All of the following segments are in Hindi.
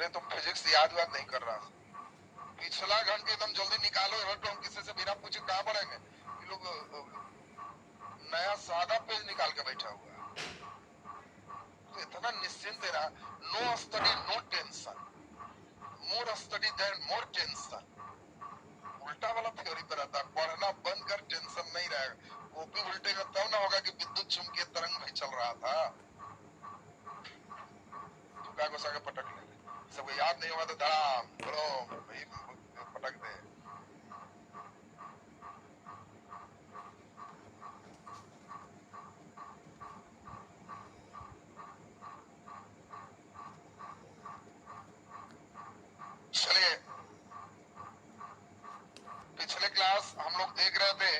अरे तुम फिजिक्स याद नहीं कर रहा, पिछला घंटे एकदम जल्दी निकालो, हटो, हम किसी से बिना पूछे कहाँ पढ़ेंगे। ये लोग नया सादा पेज निकाल के बैठा हुआ है, तो इतना निश्चिंत रहा। No study no tension, more study then more tension, उल्टा वाला थ्योरी पर आता। पढ़ना बंद कर, टेंशन नहीं रहेगा। कॉपी उल्टेगा तब ना होगा कि विद्युत चुम्बकीय तरंग भी चल रहा था। झुका घुसा के पटक ले, सबको याद नहीं होगा तो धड़ाम बोलो भाई पटक दे। चलिए, पिछले क्लास हम लोग देख रहे थे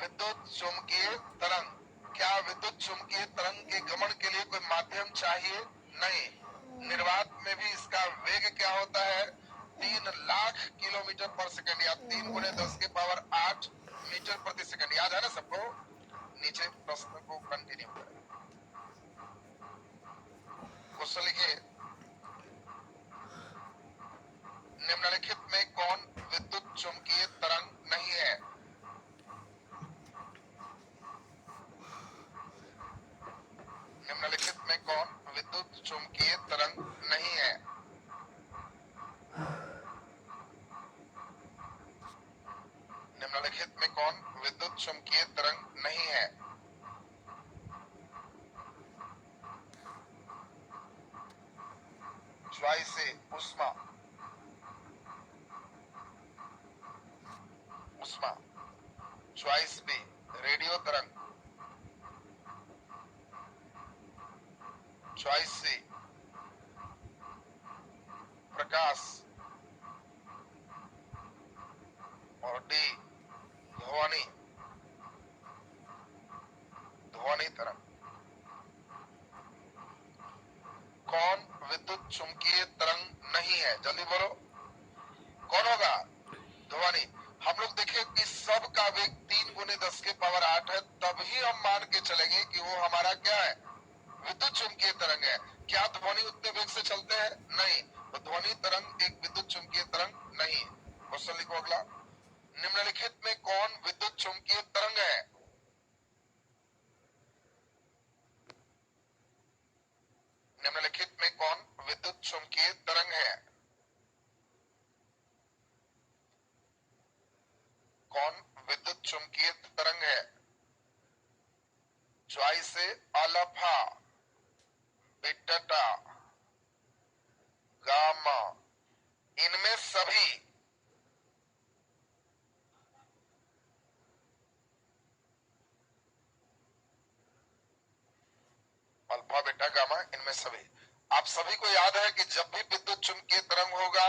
विद्युत चुम्बकीय तरंग। क्या विद्युत चुम्बकीय तरंग के गमन के लिए कोई माध्यम चाहिए? नहीं। निर्वात में भी इसका वेग क्या होता है? 3 लाख किलोमीटर पर सेकंड, या 3 × 10⁸ मीटर प्रति सेकंड। याद है ना सबको? नीचे प्रश्न को कंटिन्यू करें। क्वेश्चन लिखिए, निम्नलिखित में कौन विद्युत चुम्बकीय तरंग नहीं है? निम्नलिखित में कौन विद्युत चुम्बकीय तरंग नहीं है? निम्नलिखित में कौन विद्युत चुम्बकीय तरंग नहीं है? चॉइस ए उष्मा, उष्मा। चॉइस बी रेडियो तरंग। चॉइस सी प्रकाश, और डी ध्वनि, ध्वनि तरंग। कौन विद्युत चुम्बकीय तरंग नहीं है? जल्दी बोलो, कौन होगा? ध्वनि। हम लोग देखें कि सब का वेग 3 × 10⁸ है, तभी हम मान के चलेंगे कि वो हमारा क्या है? विद्युत चुम्बकीय तरंग है। क्या ध्वनि उतने वेग से चलते हैं? नहीं। तो ध्वनि तरंग एक विद्युत चुम्बकीय तरंग नहीं है। क्वेश्चन लिखो अगला, निम्नलिखित में कौन विद्युत चुम्बकीय तरंग है? निम्नलिखित में कौन विद्युत चुम्बकीय तरंग है? कौन विद्युत चुम्बकीय तरंग है? चॉइस है अल्फा, बीटा, गामा। इनमें सभी अल्फा बीटा गामा, इनमें सभी। आप सभी को याद है कि जब भी विद्युत चुम्बकीय तरंग होगा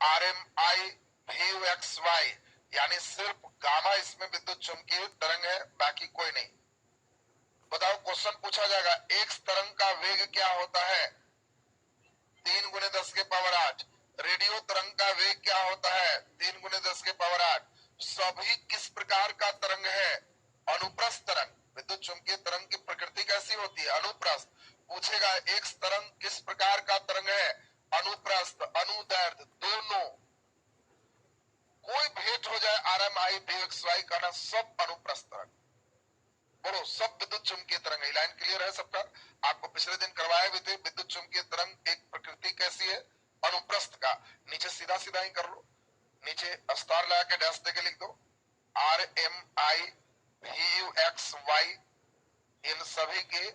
RMI VXY, यानी सिर्फ गामा इसमें विद्युत चुम्बकीय तरंग है, बाकी कोई नहीं। बताओ, क्वेश्चन पूछा जाएगा एक्स तरंग का वेग क्या होता है? 3 × 10⁸। रेडियो तरंग का वेग क्या होता है? 3 × 10⁸। सभी किस प्रकार का तरंग है? अनुप्रस्थ तरंग। विद्युत चुम्बकीय तरंग की प्रकृति कैसी होती है? अनुप्रस्थ। पूछेगा एक्स तरंग किस प्रकार का तरंग है? अनुप्रस्थ, अनुदैर्ध्य, दोनों। कोई भेंट हो जाए RMI VXY का ना, सब अनुप्रस्थ तरंग। बोलो, सब विद्युत चुम्बकीय तरंग है। लाइन क्लियर है सबका? आपको पिछले दिन करवाए भी थे विद्युत चुम्बकीय तरंग एक प्रकृति कैसी है? अनुप्रस्थ का। नीचे सीधा सीधा ही कर लो, नीचे स्टार लगा के डैश देके लिख दो RMI VXY, इन सभी के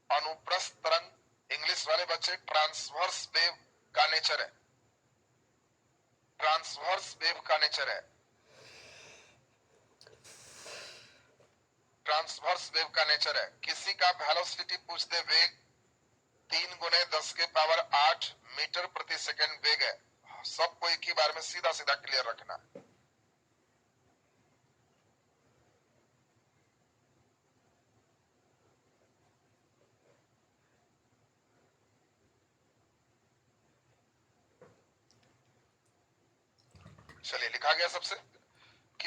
अनुप्रस्थ तरंग। इंग्लिश वाले बच्चे ट्रांसवर्स वेव का नेचर है, ट्रांसवर्स वेव का नेचर है, ट्रांसवर्स वेव का नेचर है। किसी का वेलोसिटी पूछ दे, वेग 3 × 10⁸ मीटर प्रति सेकंड वेग है, सबको एक ही बार में सीधा सीधा क्लियर रखना है। चलिए, लिखा गया सबसे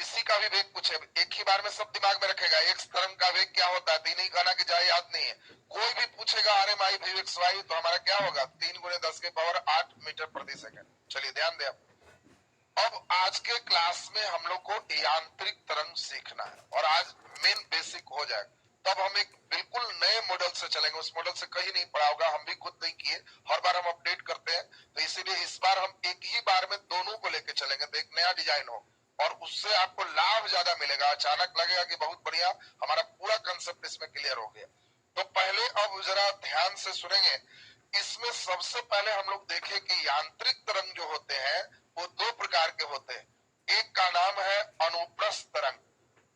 किसी का भी वेग पूछे, एक ही बार में सब दिमाग में रखेगा। एक तरंग का वेग क्या होता है, तीन ही गाना की जाए याद नहीं है। कोई भी पूछेगा R M I V X Y, तो हमारा क्या होगा, 3 × 10⁻8 मीटर प्रति सेकंड। चलिए ध्यान दें। अब आज के क्लास में हम लोग को यांत्रिक तरंग सीखना है और आज मेन बेसिक हो जाएगा। तब हम एक बिल्कुल नए मॉडल से चलेंगे, उस मॉडल से कहीं नहीं पढ़ा होगा, हम भी खुद नहीं किए, हर बार हम अपडेट करते हैं। तो इसीलिए इस बार हम एक ही बार में दोनों को लेकर चलेंगे, तो एक नया डिजाइन हो और उससे आपको लाभ ज्यादा मिलेगा। अचानक लगेगा कि बहुत बढ़िया, हमारा पूरा कंसेप्ट इसमें क्लियर हो गया। तो पहले अब जरा ध्यान से सुनेंगे। इसमें सबसे पहले हम लोग देखें कि यांत्रिक तरंग जो होते हैं वो दो प्रकार के होते हैं। एक का नाम है अनुप्रस्थ तरंग।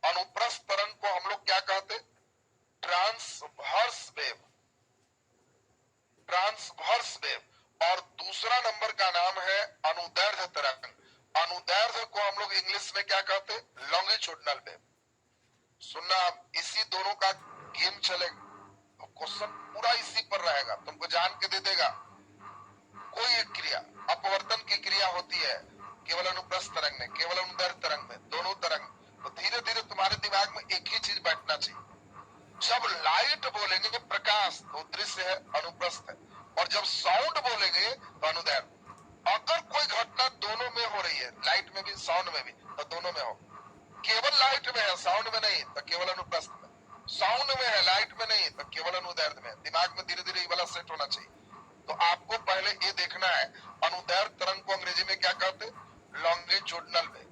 अनुप्रस्थ तरंग को हम लोग क्या कहते, ट्रांसवर्स वेव, ट्रांसवर्स वेव। और दूसरा नंबर का नाम है अनुदैर्ध्य तरंग। अनुदैर्ध्य को हम लोग इंग्लिश में क्या कहते, लॉन्गिट्यूडनल वेव। सुनना, इसी दोनों का गेम चलेगा, क्वेश्चन पूरा इसी पर रहेगा, तुमको जान के दे देगा। कोई एक क्रिया, अपवर्तन की क्रिया होती है केवल अनुप्रस्थ तरंग में, केवल अनुदैर्ध्य तरंग में, दोनों तरंग। तो धीरे धीरे तुम्हारे दिमाग में एक ही चीज बैठना चाहिए, जब लाइट बोलेंगे प्रकाश तो दृश्य है, अनुप्रस्थ है, और जब साउंड बोलेंगे तो अनुदैर्ध्य। अगर कोई घटना दोनों में हो रही है, लाइट में भी साउंड में भी, तो दोनों में हो। केवल लाइट में है साउंड में नहीं तो केवल अनुप्रस्थ में, साउंड में है लाइट में नहीं तो केवल अनुदैर्ध्य में। दिमाग में धीरे धीरे ये वाला सेट होना चाहिए। तो आपको पहले ये देखना है अनुदैर्ध्य तरंग को अंग्रेजी में क्या कहते, लॉन्गिट्यूडनल वेव,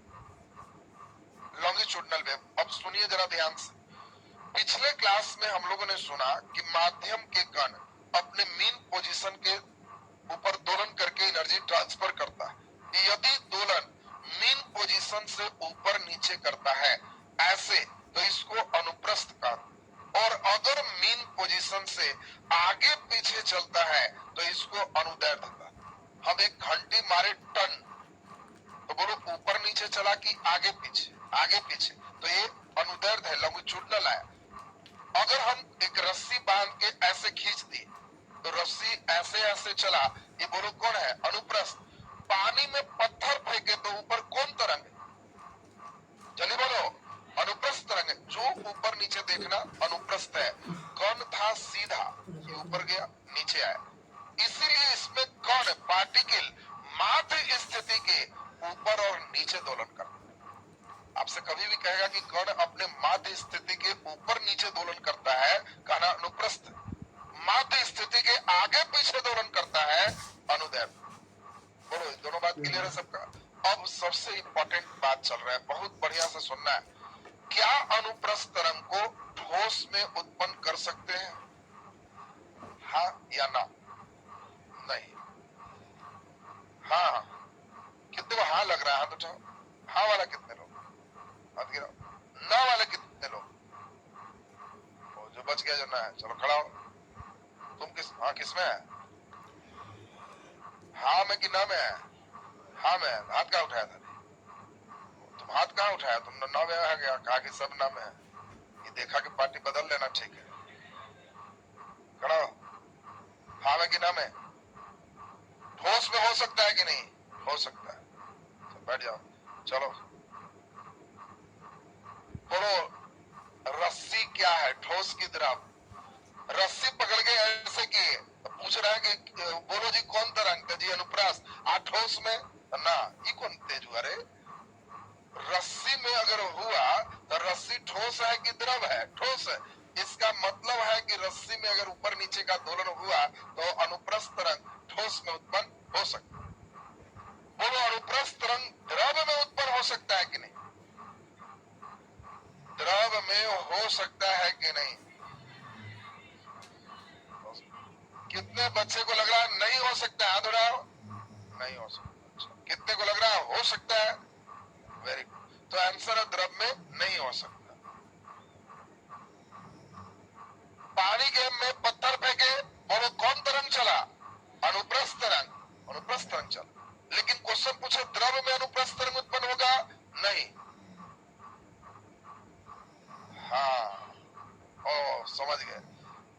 लॉन्गिट्यूडनल वेव। अब सुनिए जरा ध्यान से। पिछले क्लास में हम लोगों ने सुना कि माध्यम के कण अपने मीन पोजीशन के ऊपर दोलन करके एनर्जी ट्रांसफर करता है। यदि दोलन मीन पोजीशन से ऊपर नीचे करता है ऐसे, तो इसको अनुप्रस्थ कहते, और अगर मीन पोजीशन से आगे पीछे चलता है तो इसको अनुदैर्ध्य कहते। हम एक घंटी मारे टन, तो बोलो ऊपर नीचे चला कि आगे पीछे, आगे पीछे, तो ये अनुदैर्ध्य है, लॉन्गिट्यूडनल है। अगर हम एक रस्सी बांध के ऐसे खींच दी तो रस्सी ऐसे ऐसे चला, ये बोलो कौन है, अनुप्रस्थ। पानी में पत्थर फेंके तो ऊपर कौन तरंग है, चलिए बोलो, अनुप्रस्थ तरंग है। जो ऊपर नीचे देखना अनुप्रस्थ है। कण था सीधा, ये ऊपर गया नीचे आया, इसीलिए इसमें कण पार्टिकल माध्य स्थिति के ऊपर और नीचे दोलन करता है। आपसे कभी भी कहेगा कि कण अपने माध्य स्थिति के ऊपर नीचे दोलन करता है, कहना अनुप्रस्थ। माध्य स्थिति के आगे पीछे दोलन करता है, अनुदैर्ध्य। बोलो दोनों बात क्लियर है सबका। अब सबसे इंपॉर्टेंट बात चल रहा है, बहुत बढ़िया से सुनना है। क्या अनुप्रस्थ तरंग को ठोस में उत्पन्न कर सकते हैं, हाँ या ना? नहीं। हाँ, कितने को हाँ लग रहा है, हाथ उठाओ। हाँ वाला कितने लोग, हाथ गिराओ। ना वाले कितने लोग, जो बच गया जो ना है, चलो खड़ा हो। तुम किस, हाँ किस में है, हाँ में कि ना में है? हाँ में है। हाथ कहाँ उठाया था, तुम हाथ कहाँ उठाया, तुमने ना में आ गया, कहा कि सब ना में है। ये देखा कि पार्टी बदल लेना, ठीक है, खड़ा हो। हाँ में कि ना में? ठोस में हो सकता है कि नहीं, हो सकता है, तो बैठ जाओ। चलो बोलो, रस्सी क्या है, ठोस की द्रव? रस्सी पकड़ के ऐसे किए, पूछ रहा है कि बोलो जी कौन तरंग था, जी अनुप्रस्थ। आ ठोस में ना, ये कौन तेज हुआ रे? रस्सी में अगर हुआ तो रस्सी ठोस है कि द्रव है, ठोस है। इसका मतलब है कि रस्सी में अगर ऊपर नीचे का दोलन हुआ तो अनुप्रस्थ तरंग ठोस में उत्पन्न हो सकता है। बोलो अनुप्रस्थ तरंग द्रव में उत्पन्न हो सकता है कि नहीं, द्रव में हो सकता है कि नहीं? कितने बच्चे को लग रहा है नहीं हो सकता है, हाथ उठाओ। नहीं हो सकता। कितने को लग रहा है हो सकता है? Very good. तो आंसर है द्रव में नहीं हो सकता। पानी के में पत्थर फेंके, बोलो कौन तरंग चला, अनुप्रस्थ तरंग, अनुप्रस्थ तरंग चला। लेकिन क्वेश्चन पूछे द्रव में अनुप्रस्थ तरंग उत्पन्न होगा, नहीं। हाँ, ओ समझ गए,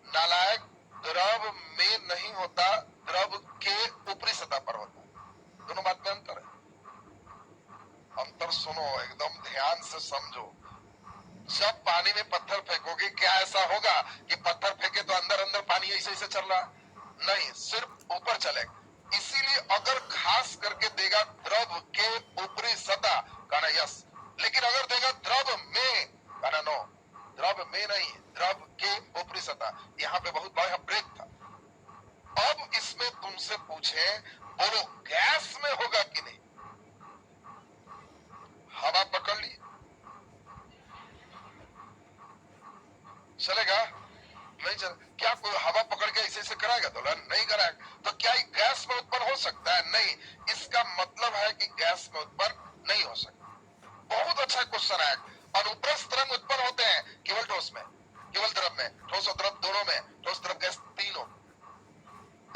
नालायक, द्रव में नहीं होता, द्रव के ऊपरी सतह पर होता है। दोनों बात में अंतर है। अंतर सुनो, एकदम ध्यान से समझो। जब पानी में पत्थर फेंकोगे, क्या ऐसा होगा कि पत्थर फेंके तो अंदर अंदर पानी ऐसे ऐसे चल रहा? नहीं, सिर्फ ऊपर चलेगा। इसीलिए अगर खास करके देगा द्रव के ऊपरी सतह, कहना यस, लेकिन अगर देगा द्रव में, कहना नो, द्रव में नहीं, द्रव के ऊपरी सतह। यहाँ पे बहुत बड़ा ब्रेक था। अब इसमें तुमसे पूछे, बोलो गैस में होगा कि नहीं? हवा पकड़ ली, चलेगा? नहीं चल। क्या कोई हवा पकड़ के ऐसे ऐसे कराएगा? दोलन नहीं कराएगा। तो क्या ये गैस में उत्पन्न हो सकता है? नहीं। इसका मतलब है कि गैस में उत्पन्न नहीं हो सकता। बहुत अच्छा क्वेश्चन है। अनुप्रस्थ तरंग उत्पन्न होते हैं केवल ठोस में, केवल द्रव में, ठोस और द्रव दोनों में, ठोस द्रव गैस तीनों।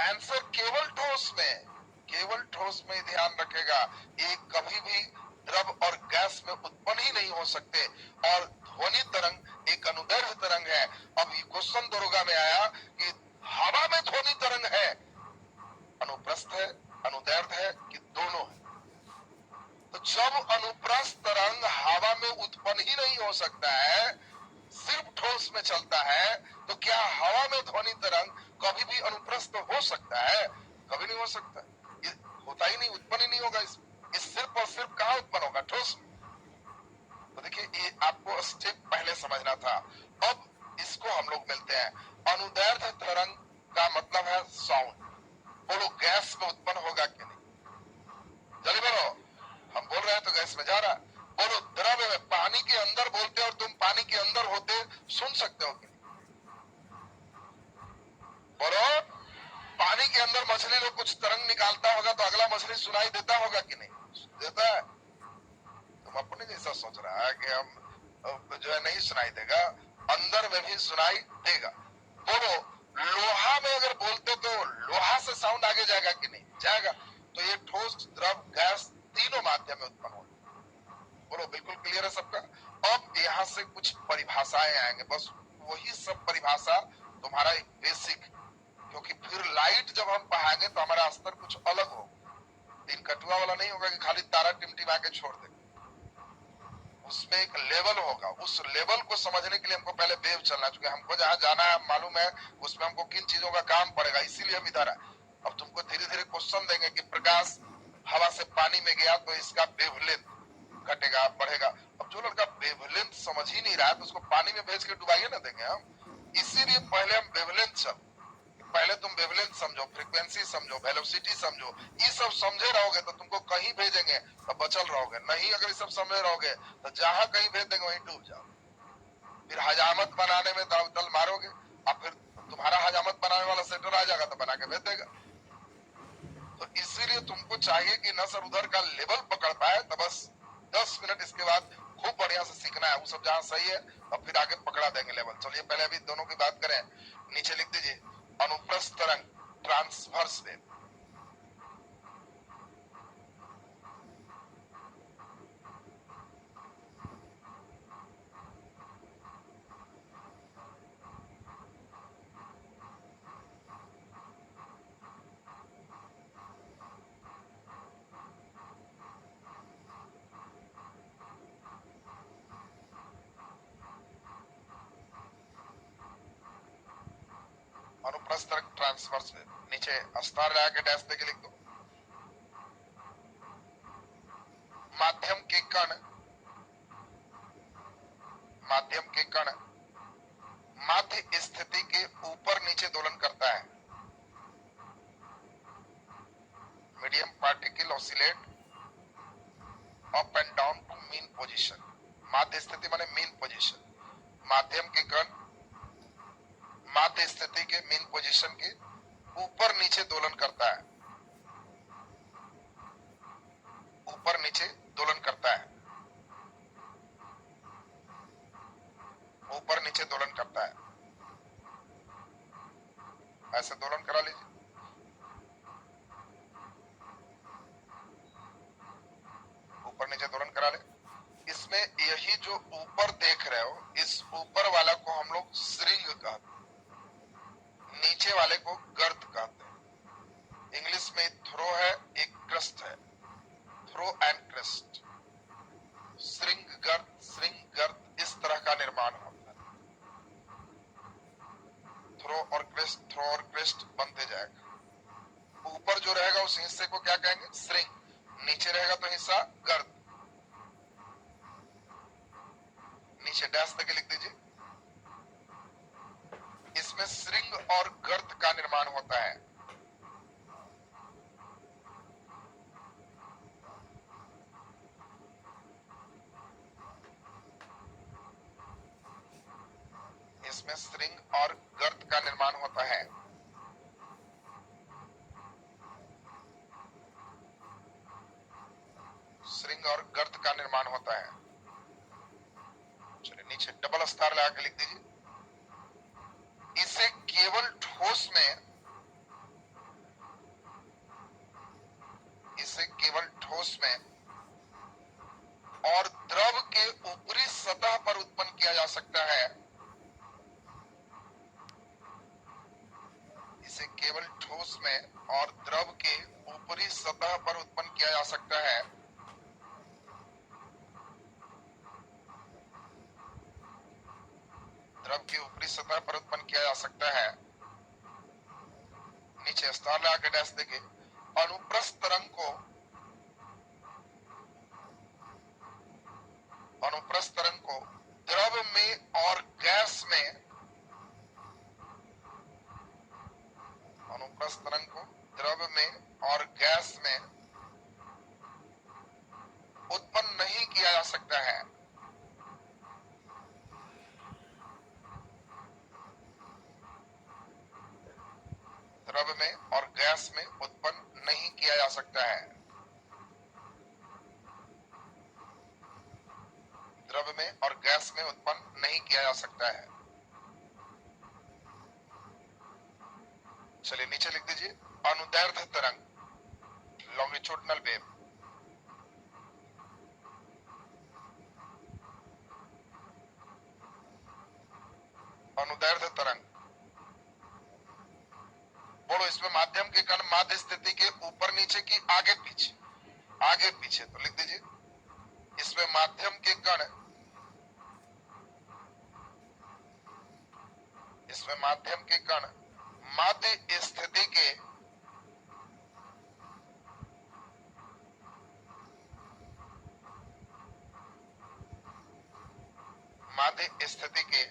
आंसर केवल ठोस में, केवल ठोस में ध्यान रखेगा। ये कभी भी द्रव और गैस में उत्पन्न ही नहीं हो सकते। और ध्वनि तरंग एक अनुदैर्घ्य तरंग है। अब ये क्वेश्चन दरोगा में आया कि हवा में ध्वनि तरंग है, अनुप्रस्थ है, अनुदैर्घ्य है कि दोनों है? तो जब अनुप्रस्थ तरंग हवा में उत्पन्न ही नहीं हो सकता है, सिर्फ ठोस में चलता है, तो क्या हवा में ध्वनि तरंग कभी भी अनुप्रस्थ हो सकता है? कभी नहीं हो सकता। ये होता ही नहीं, उत्पन्न ही नहीं होगा। इस सिर्फ और सिर्फ कहाँ उत्पन्न होगा? ठोस में। तो देखिए, ये आपको स्टेप पहले समझना था। अब इसको हम लोग मिलते हैं। अनुदैर्घ्य तरंग का मतलब है साउंड। बोलो गैस में उत्पन्न होगा कि नहीं? जल्दी बोलो। हम बोल रहे हैं तो गैस में जा रहा है। बोलो द्रव में, पानी के अंदर बोलते और तुम पानी के अंदर होते सुन सकते हो कि नहीं? बोलो। पानी के अंदर मछली लोग कुछ तरंग निकालता होगा तो अगला मछली सुनाई देता होगा कि नहीं? देता है। तुम अपने जैसा सोच रहा है कि हम जो है नहीं सुनाई देगा, अंदर में भी सुनाई देगा। बोलो लोहा में अगर बोलते तो लोहा से साउंड आगे जाएगा कि नहीं? जाएगा। तो ये ठोस, द्रव, गैस तीनों माध्यम में उत्पन्न होगा। बोलो बिल्कुल क्लियर है सबका? अब यहाँ से कुछ परिभाषाएं आएंगे, बस वही सब परिभाषा तुम्हारा एक बेसिक, क्योंकि फिर लाइट जब हम पढ़ाएंगे तो हमारा स्तर कुछ अलग हो। दिन कटुआ वाला नहीं होगा कि खाली तारा टिमटिमा के छोड़ दे। उसमें एक लेवल होगा। उस लेवल को समझने के लिए हमको पहले वेव चलना, चूंकि हमको जहाँ जाना है मालूम है, उसमें हमको किन चीजों का काम पड़ेगा, इसीलिए हम इधर है। अब तुमको धीरे धीरे क्वेश्चन देंगे कि प्रकाश हवा से पानी में गया तो इसका वेवलेंथ घटेगा, बढ़ेगा। अब जो लड़का वेवलेंथ समझ ही नहीं रहा है तो उसको पानी में भेज के डुबाइए ना देंगे हम। इसीलिए पहले हम वेवलेंथ चल, पहले तुम वेवलेंथ समझो, फ्रीक्वेंसी समझो, वेलोसिटी समझो। ये सब समझे रहोगे तो तुमको कहीं भेजेंगे तो बचल रहोगे। नहीं अगर ये सब समझे रहोगे तो जहां कहीं भेज देंगे वहीं डूब जाओ। फिर हजामत बनाने में दल मारोगे, और फिर तुम्हारा हजामत बनाने वाला सेटर आ जाएगा तो बना के भेज देगा। तो इसीलिए तुमको चाहिए कि न सर उधर का लेवल पकड़ पाए तो बस 10 मिनट इसके बाद खूब बढ़िया से सीखना है। वो सब जहां सही है और फिर आगे पकड़ा देंगे लेवल। चलिए पहले अभी दोनों की बात करें। नीचे लिख दीजिए अनुप्रस्थ तरंग, ट्रांसवर्स वेव। अनुप्रस्थ तरंग, ट्रांसवर्स वेव। नीचे स्टार लगा के डैश देके लिख दो। माध्यम के कण, माध्यम के कण माध्य स्थिति के ऊपर नीचे दोलन करता है। Medium particle oscillate up and down to mean position. माध्य स्थिति माने मीन पोजीशन। माध्यम के कण माध्य स्थिति के मीन पोजीशन के ऊपर नीचे दोलन करता है, ऊपर नीचे दोलन करता है, ऊपर नीचे दोलन करता है। ऐसे दोलन करा लीजिए। ऊपर नीचे दोलन करा ले। इसमें यही जो ऊपर देख रहे हो, इस ऊपर वाला को हम लोग श्रिंग कहते हैं, नीचे वाले को गर्त कहते हैं। इंग्लिश में थ्रो है, एक क्रस्ट है, थ्रो एंड क्रस्ट। का निर्माण होता है। थ्रो और क्रेस्ट बनते जाएगा। ऊपर जो रहेगा उस हिस्से को क्या कहेंगे? श्रिंग। नीचे रहेगा तो हिस्सा गर्द। नीचे डैश तक लिख दीजिए। इसमें श्रिंग और गर्त का निर्माण होता है। इसमें श्रिंग और गर्त का निर्माण होता है। श्रिंग और गर्त का निर्माण होता है। चलिए नीचे डबल स्टार लगा के लिख दीजिए। इसे केवल ठोस में, इसे केवल ठोस में और द्रव के ऊपरी सतह पर उत्पन्न किया जा सकता है। इसे केवल ठोस में और द्रव के ऊपरी सतह पर उत्पन्न किया जा सकता है। द्रव की ऊपरी सतह पर उत्पन्न किया जा सकता है। नीचे स्टार लगा के डैश देंगे। अनुप्रस्थ तरंग को, अनुप्रस्थ तरंग को द्रव में और गैस में, अनुप्रस्थ तरंग को द्रव में और गैस में उत्पन्न नहीं किया जा सकता है। द्रव में और गैस में उत्पन्न नहीं किया जा सकता है। द्रव में और गैस में उत्पन्न नहीं किया जा सकता है। चलिए नीचे लिख दीजिए। अनुदैर्ध्य तरंग, लॉन्गिट्यूडिनल वेव। अनुदैर्ध्य तरंग, बोलो इसमें माध्यम के कण माध्य स्थिति के ऊपर नीचे की आगे पीछे? आगे पीछे। तो लिख दीजिए इसमें माध्यम के कण, इसमें माध्यम के कण माध्य स्थिति के माध्य स्थिति के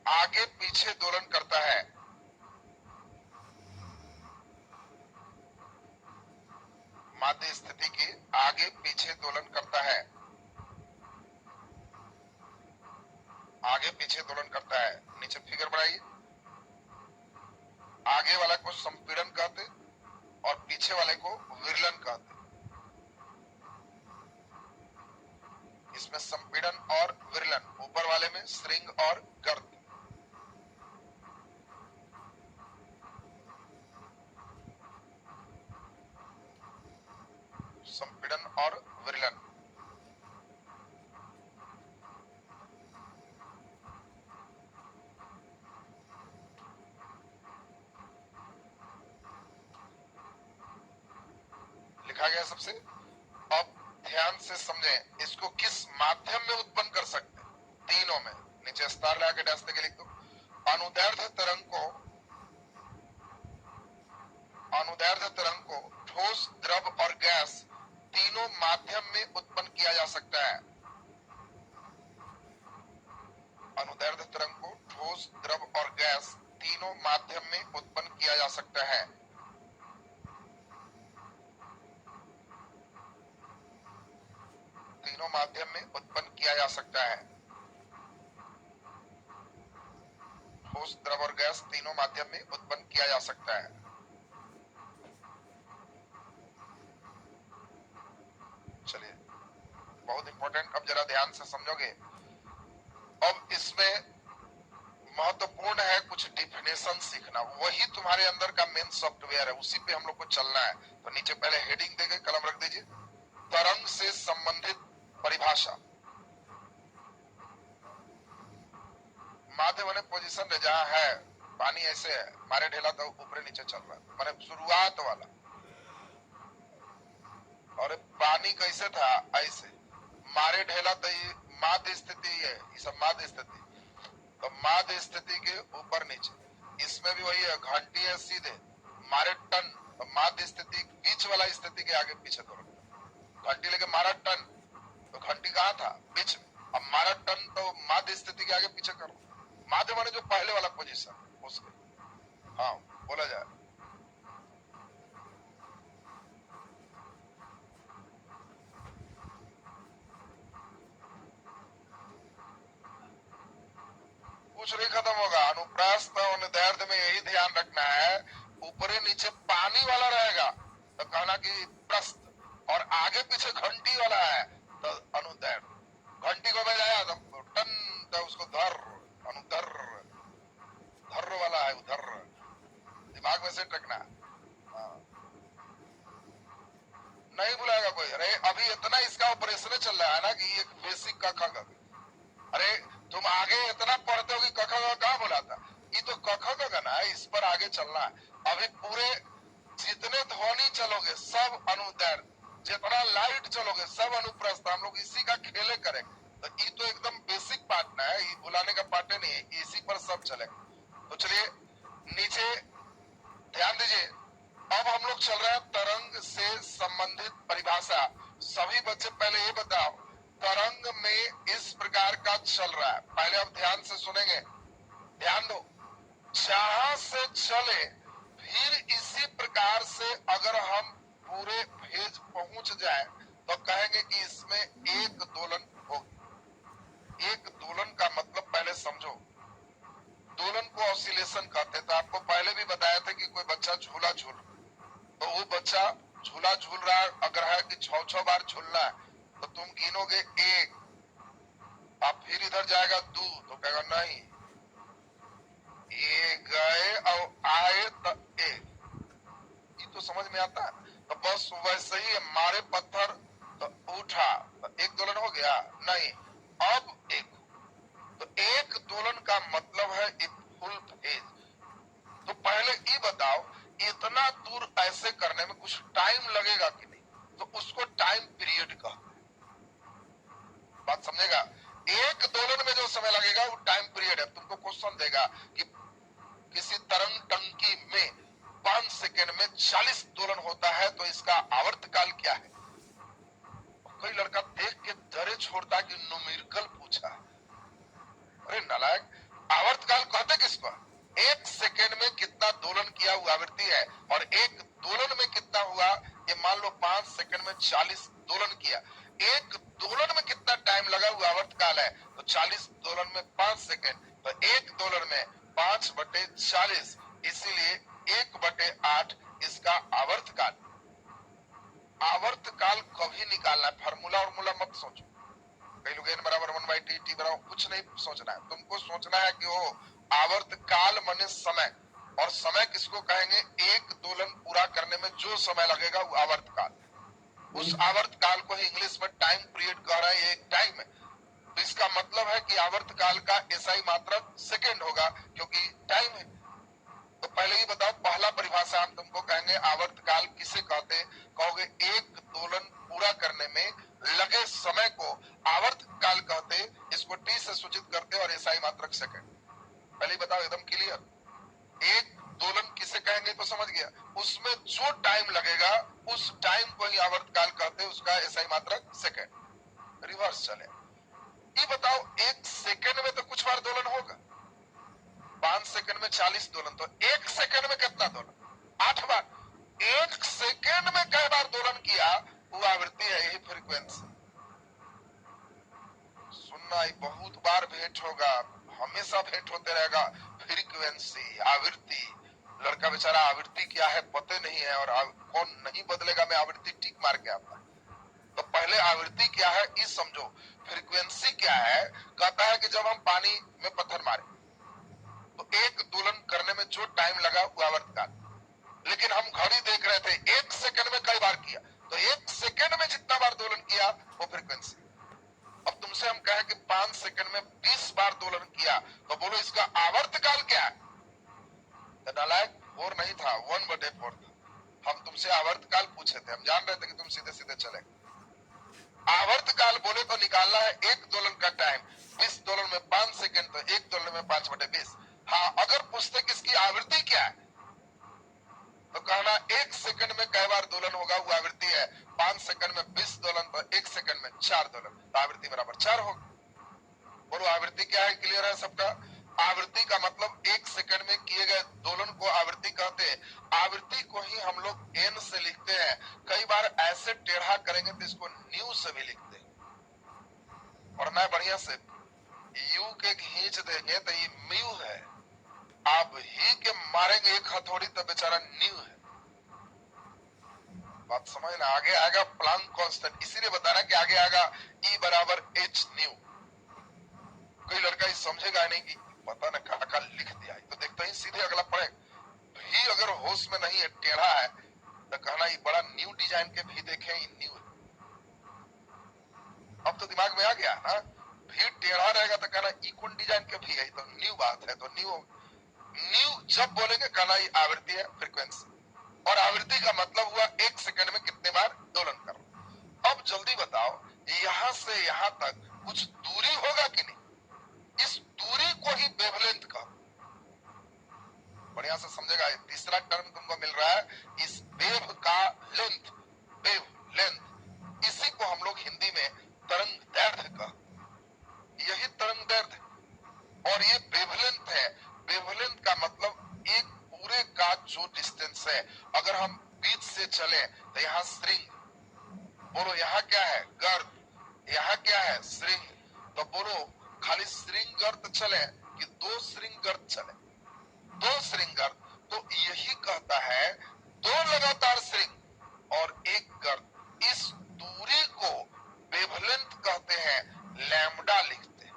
आगे पीछे दोलन करता है। माध्य स्थिति के आगे पीछे दोलन करता है। आगे पीछे दोलन करता है। नीचे फिगर बढ़ाइए। आगे वाला को संपीड़न कहते और पीछे वाले को विरलन कहते। इसमें संपीड़न और विरलन, ऊपर वाले में श्रिंग और गर्त। संपीड़न और विरलन। लिखा गया सबसे। अब ध्यान से समझें, इसको किस माध्यम में उत्पन्न कर सकते हैं? तीनों में। नीचे स्टार लगा के डैश देके लिख दो। अनुदैर्ध्य तरंग को, अनुदैर्ध्य तरंग को ठोस, द्रव और गैस तीनों माध्यम में उत्पन्न किया जा सकता है। अनुदैर्ध्य तरंग को ठोस, द्रव और गैस तीनों माध्यम में उत्पन्न किया जा सकता है। तीनों माध्यम में उत्पन्न किया जा सकता है। ठोस, द्रव और गैस तीनों माध्यम में उत्पन्न किया जा सकता है। चलिए बहुत इंपॉर्टेंट, अब जरा ध्यान से समझोगे। अब इसमें महत्वपूर्ण है कुछ डिफिनेशन सीखना। वही तुम्हारे अंदर का मेन सॉफ्टवेयर है, उसी पे हम लोग को चलना है। तो नीचे पहले हेडिंग देके कलम रख दीजिए। तरंग से संबंधित परिभाषा। माध्य माने पोजीशन जहां है, पानी ऐसे है, मारे ढेला तो ऊपर नीचे चल रहा है, माने शुरुआत वाला। और पानी कैसे था? ऐसे। मारे ढेला तो ये माध्य स्थिति है, ये सब माध्य स्थिति। तो माध्य स्थिति के ऊपर नीचे, इसमें भी वही है, घंटी है सीधे, मारे टन, तो माध्य स्थिति बीच वाला स्थिति के आगे पीछे दोनों। घंटी लेके मारा टन, तो घंटी कहाँ था? बीच में। अब मारा टन तो माध्य स्थिति के आगे पीछे करो। माध्य माने जो पहले वाला पोजीशन उसके। हाँ बोला जाए। कुछ नहीं खत्म होगा। अनुप्रास्थ और निदर्द में यही ध्यान रखना है, ऊपरी नीचे पानी वाला रहेगा तो कहना कि प्रस्थ, और आगे पीछे घंटी वाला है तो अनुदैर्ध। घंटी को बजाया तो टन, तो उसको धर, अनुधर, धर्र वाला है उधर, दिमाग में सेट रखना। हाँ। नहीं बुलाएगा कोई। अरे अभी इतना इसका ऑपरेशन चल रहा है ना कि एक बेसिक का खग। अरे तुम आगे इतना पढ़ते हो कि कख कहाँ बोला था, ये तो कख का ना है, इस पर आगे चलना है। अभी पूरे जितने ध्वनि चलोगे सब अनुदैर्घ्य, जितना लाइट चलोगे सब अनुप्रस्थ। हम लोग इसी का खेले करें, तो ये तो एकदम बेसिक पार्ट ना है, ये बुलाने का पार्ट नहीं है, इसी पर सब चलेगा। तो चलिए नीचे ध्यान दीजिए। अब हम लोग चल रहे हैं तरंग से संबंधित परिभाषा। सभी बच्चे पहले ये बताओ, तरंग में इस प्रकार का चल रहा है, पहले आप ध्यान से सुनेंगे, ध्यान दो। जहां से चले फिर इसी प्रकार से अगर हम पूरे भेज पहुंच जाए तो कहेंगे कि इसमें एक दोलन होगी। एक दोलन का मतलब पहले समझो। दोलन को ऑसिलेशन कहते हैं। तो आपको पहले भी बताया था कि कोई बच्चा झूला झूल, तो वो बच्चा झूला झूल रहा है, अगर है कि 6 बार झूलना है तो तुम गिनोगे 1, अब फिर इधर जाएगा 2 तो कहेगा नहीं, ये गए और आए तो 1। ये तो समझ में आता है। तो बस वैसे ही मारे पत्थर तो उठा तो एक दोलन हो गया नहीं, अब एक। तो एक दोलन का मतलब है एक फुल फेज। तो पहले ये बताओ, इतना दूर ऐसे करने में कुछ टाइम लगेगा कि नहीं, तो उसको टाइम पीरियड का बात समझेगा। एक दोलन में जो समय लगेगा वो टाइम पीरियड है। तुमको क्वेश्चन देगा कि किसी तरंग टंकी में 5 सेकेंड में 40 दोलन होता है तो इसका आवर्त काल क्या है? कोई लड़का देख के डरे छोड़ता कि न्यूमेरिकल पूछा। अरे नालायक, आवर्त काल कहते किसको? 1 सेकेंड में कितना दोलन किया हुआ आवृत्ति है, और एक दोलन में कितना हुआ, ये मान लो 5 सेकेंड में 40 दोलन किया, एक दोलन में कितना टाइम लगा हुआ आवर्त काल है, तो 40 दोलन में 5 सेकेंड, तो एक दोलन में 5/40, इसीलिए 1/8 इसका आवर्त काल। आवर्त काल कभी निकालना है, फार्मूला और मत सोचो। कई लोग n बराबर 1/t, t बराबर, कुछ नहीं सोचना है। तुमको सोचना है कि वो आवर्त काल माने समय, और समय किसको कहेंगे? एक दोलन पूरा करने में जो समय लगेगा वो आवर्त काल। उस आवर्त काल को ही इंग्लिश में टाइम पीरियड कह रहा है, एक टाइम है। तो इसका मतलब है कि आवर्त काल का SI मात्रक सेकेंड होगा, क्योंकि टाइम है। तो पहले ही बताओ, पहला परिभाषा हम तुमको कहेंगे आवर्त काल किसे कहते? कहोगे एक दोलन पूरा करने में लगे समय को आवर्त काल कहते, इसको T से सूचित करते और SI मात्रक सेकंड। पहले ही बताओ, एकदम क्लियर। एक दोलन किसे कहेंगे तो समझ गया, उसमें जो टाइम लगेगा उस टाइम को ही आवर्त काल कहते, उसका SI मात्रक सेकंड। रिवर्स चले, ये बताओ, एक सेकंड में तो कुछ बार दोलन होगा, 5 सेकंड में 40 दोलन, तो एक सेकंड में कितना दोलन? 8 बार। एक सेकंड में कई बार दोलन किया वो आवृत्ति है, यही फ्रीक्वेंसी। सुनना, ही बहुत बार भेंट होगा, हमेशा भेंट होते रहेगा। फ्रीक्वेंसी, आवृत्ति, लड़का बेचारा आवृत्ति क्या है पता नहीं है, और कौन नहीं बदलेगा, मैं आवृत्ति टिक मार के आता। तो पहले आवृत्ति क्या है ये समझो। फ्रीक्वेंसी क्या है? कहता है कि जब हम पानी में पत्थर मारे तो एक दोलन करने में जो टाइम लगा वो आवर्त काल। लेकिन हम घड़ी देख रहे थे, एक सेकंड में कई बार किया, तो एक सेकंड में जितना बार दोलन किया वो फ्रीक्वेंसी। अब तुमसे हम कहें कि 5 सेकंड में 20 बार दोलन किया, तो बोलो इसका आवर्त काल क्या है? तो नालायक, 4 नहीं था, 1/4 था। हम तुमसे आवर्त काल पूछे थे, हम जान रहे थे कि तुम सीधे सीधे चले। आवर्त काल बोले तो निकालना है एक दोलन का टाइम, 20 दोलन में 5 सेकंड, तो एक दोलन में 5/20। हाँ, अगर पूछते कि इसकी आवृत्ति क्या है तो कहना 1 सेकंड में कई बार दोलन होगा वो आवृत्ति है, 5 सेकंड में 20 दोलन, तो 1 सेकंड में 4 दोलन, तो आवृत्ति बराबर 4 होगा। बोलो आवृत्ति क्या है, क्लियर है सबका? आवृत्ति का मतलब 1 सेकंड में किए गए दोलन को आवृत्ति कहते हैं। आवृत्ति को ही हम लोग एन से लिखते हैं, कई बार ऐसे टेढ़ा करेंगे तो इसको न्यू से भी लिखते हैं। पढ़ना है बढ़िया से, यू के खींच देंगे तो ये म्यू है, आप ही के मारेंगे एक हथौड़ी तो बेचारा न्यू है। बात समझ ना, आगे आएगा प्लांक कांस्टेंट, इसीलिए बता रहा कि आगे आएगा E बराबर एच न्यू। कोई लड़का ये समझेगा नहीं कि पता न काका लिख दिया, तो देखते ही सीधे अगला पढ़े। भी अगर होश में नहीं है, टेढ़ा है, तो कहना ये बड़ा न्यू डिजाइन के भी देखे, ये न्यू है। अब तो दिमाग में आ गया ना, भी टेढ़ा रहेगा तो कहना ई कौन डिजाइन के भी है, तो न्यू बात है, तो न्यू न्यू जब बोलेंगे कहना ये आवृत्ति है, फ्रीक्वेंसी। और आवृत्ति का मतलब हुआ 1 सेकंड में कितने बार दोलन कर। अब जल्दी बताओ, यहां से यहां तक कुछ दूरी होगा कि नहीं? इस दूरी को ही वेवलेंथ का, बढ़िया से समझेगा, तीसरा टर्म तुमको मिल रहा है, इस वेव का लेंथ, वेव लेंथ, इसी को हम लोग हिंदी में तरंग दैर्ध्य का, यही तरंग दैर्ध्य, और ये वेवलेंथ है। वेवलेंथ का मतलब एक पूरे का जो डिस्टेंस है, अगर हम बीच से चले तो यहाँ श्रृंग, बोलो यहाँ क्या है, गर्त, यहाँ क्या है, श्रृंग, तो बोलो खाली श्रृंग गर्त चले कि 2 श्रृंग गर्त चले? 2 श्रृंग गर्त, तो यही कहता है 2 लगातार श्रृंग और एक गर्त, इस दूरी को वेवलेंथ कहते हैं, लैम्डा लिखते हैं।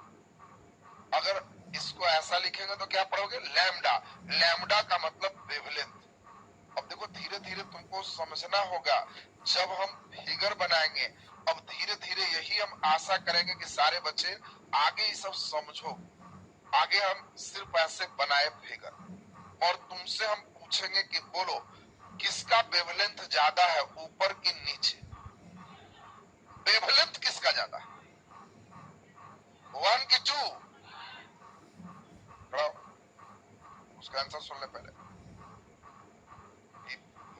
अगर इसको ऐसा लिखेंगे तो क्या पढ़ोगे, लैम्डा, लैम्डा का मतलब वेवलेंथ। अब देखो धीरे धीरे तुमको समझना होगा, जब हम फिगर बनाएंगे, अब धीरे धीरे यही हम आशा करेंगे कि सारे बच्चे आगे ये सब समझो। आगे हम सिर्फ ऐसे बनाए फिगर, और तुमसे हम पूछेंगे कि बोलो किसका वेवलेंथ ज्यादा है, ऊपर की नीचे? वेवलेंथ किसका ज्यादा है, 1 की 2? उसका आंसर सुन ले पहले,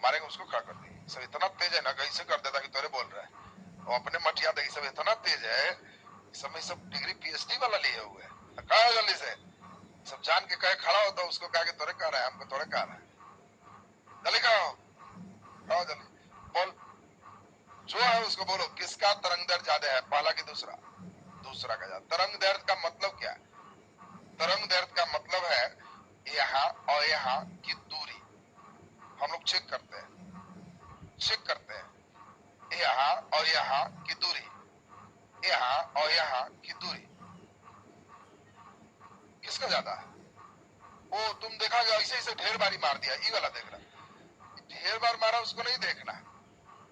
मारेंगे उसको खड़ा कर देंगे। सब इतना तेज है ना, कैसे कर देता कि तोरे बोल रहा है, और अपने मटिया देखी सब इतना तेज है, सब में सब डिग्री पीएचडी वाला लिए हुए है। कहा जल्दी से, सब जान के कहे खड़ा होता, उसको कहा कि तोरे कह रहा है, हमको तोरे कह रहा है, जल्दी कहो जल्दी बोल, जो है उसको बोलो किसका तरंग दैर्ध्य ज्यादा है, पहला कि दूसरा? दूसरा का ज्यादा। तरंग दैर्ध्य का मतलब क्या है? तरंग दैर्ध्य का मतलब है यहाँ और यहाँ की दूरी। हम लोग चेक करते हैं, यहाँ और यहाँ की दूरी, यहाँ और यहाँ की दूरी किसका ज्यादा है? वो तुम देखा गया ऐसे ऐसे ढेर बारी मार दिया, ये वाला देख रहा, ढेर बार मारा उसको नहीं देखना,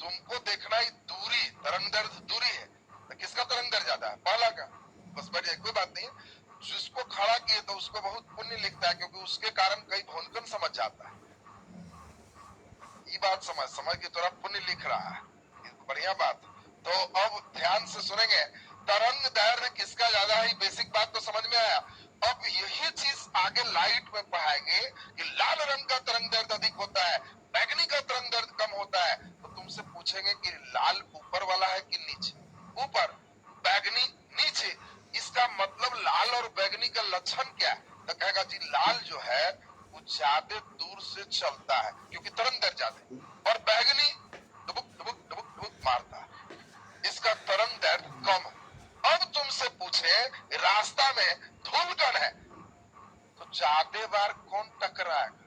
तुमको देखना ही दूरी, तरंग दैर्ध्य दूरी है, तो किसका तरंग दैर्ध्य ज्यादा है, पहला का। बस बैठ जाए, कोई बात नहीं। जिसको खड़ा किए तो उसको बहुत पुण्य लिखता है, क्योंकि उसके कारण कई भोनकन समझ जाता है। ये बात समझ के थोड़ा पुण्य लिख रहा है, बढ़िया बात। तो अब ध्यान से सुनेंगे, तरंग दैर्ध्य किसका ज्यादा है, बेसिक बात तो समझ में आया। अब यही चीज आगे लाइट में पढ़ाएंगे कि लाल रंग का तरंग दैर्ध्य अधिक होता है, बैगनी का तरंग दैर्ध्य कम होता है। तो तुमसे पूछेंगे कि लाल ऊपर वाला है कि नीचे? ऊपर, बैगनी नीचे। इसका मतलब लाल और बैगनी का लक्षण क्या है? तो कहेगा जी लाल जो है वो ज्यादा दूर से चलता है क्योंकि तरंग दैर्ध्य ज्यादा, और बैगनी डुबुक डुबुक डुबुक डुबुक मारता है, इसका तरंग दैर्ध्य कम है। अब तुमसे पूछे रास्ता में धूलकण है, तो ज्यादा बार कौन टकराएगा?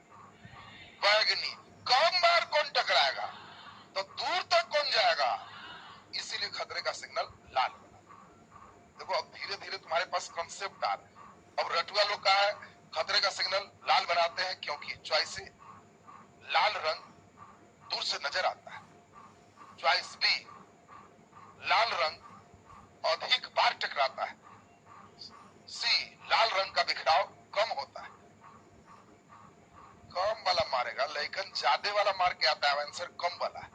बैगनी। कम बार कौन टकराएगा? तो दूर तक कौन जाएगा? इसीलिए खतरे का सिग्नल लाल बना। देखो अब धीरे धीरे तुम्हारे पास कंसेप्ट आ रहा है। अब रटुआ लोग का है, खतरे का सिग्नल लाल बनाते हैं क्योंकि चॉइस ए, लाल रंग दूर से नजर आता है। चॉइस बी, लाल रंग अधिक बार टकराता है। सी, लाल रंग का बिखराव कम होता है। कम वाला मारेगा, लेकिन ज्यादा वाला मार के आता है, आंसर कम वाला है।